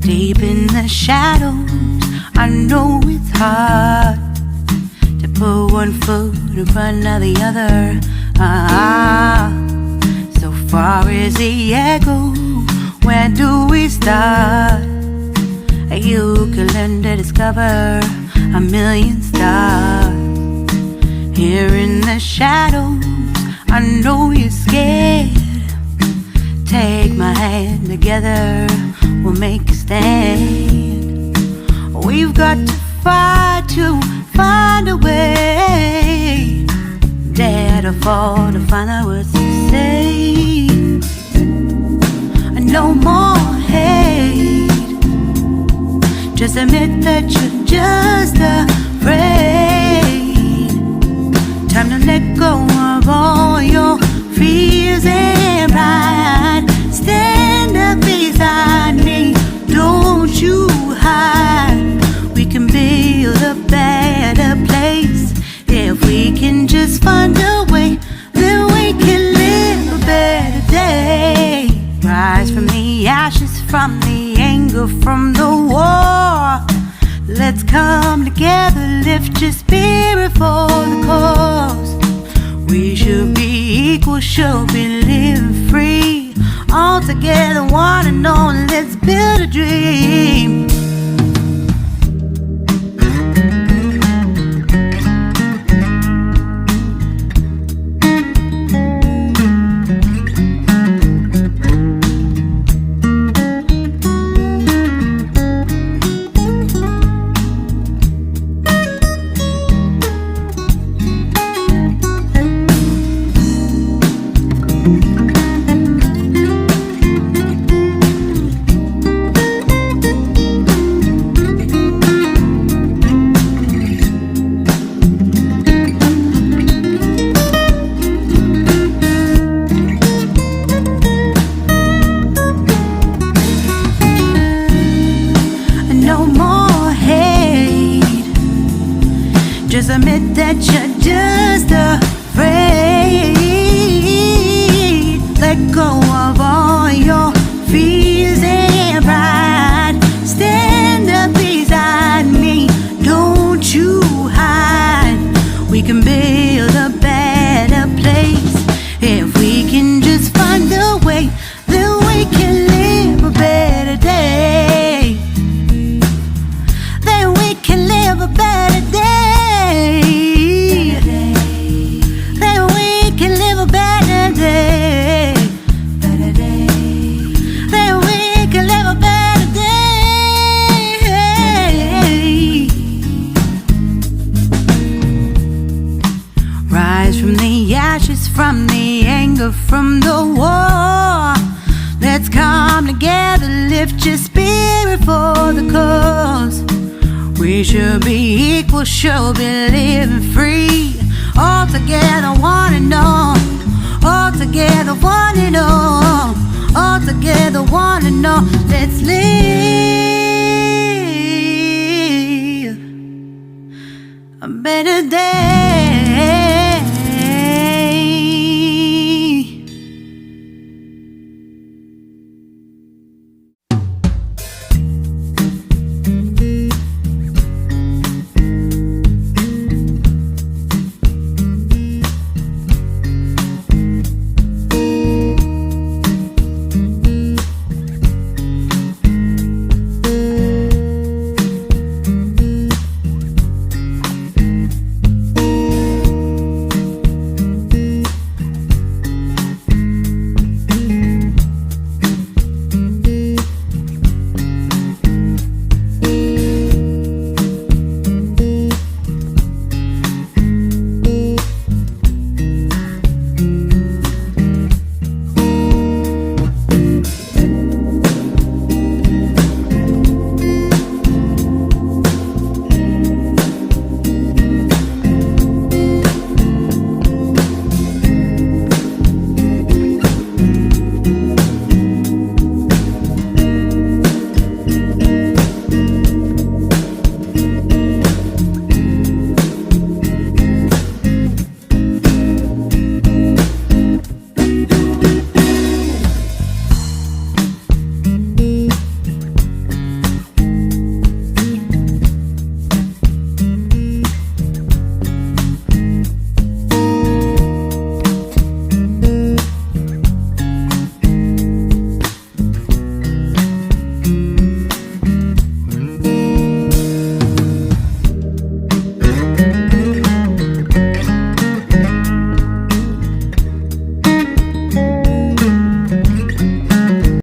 Deep in the shadows, I know it's hard to put one foot in front of the other. So far as the echo, where do we start? You can learn to discover a million stars. Here in the shadows, I know you're scared. Take my hand, together we'll make a stand. We've got to fight to find a way. Dare to fall to find the words to say. No more hate. Just admit that you're just afraid. Time to let go of all your fears and pride. Stand up beside me, don't you hide. We can build a better place. If we can just find a way, then we can live a better day. Rise from the ashes, from the anger, from the war. Let's come together, lift your spirit for the cause. We should be equal, should be living free. All together, one and all, let's build a dream. Just admit that you're just afraid. Let go of all your fears and pride. Stand up beside me, don't you hide. We can build a better place. If we can just find a way, then we can live a better day. Then we can live a better day. Then we can live a better day. Better day. Then we can live a better day. Rise from the ashes, from the anger, from the war. Let's come together, lift your spirit for the cause. We should be equal, should be living free. All together, one and all. All together, one and all. All together, one and all. Let's live a better day.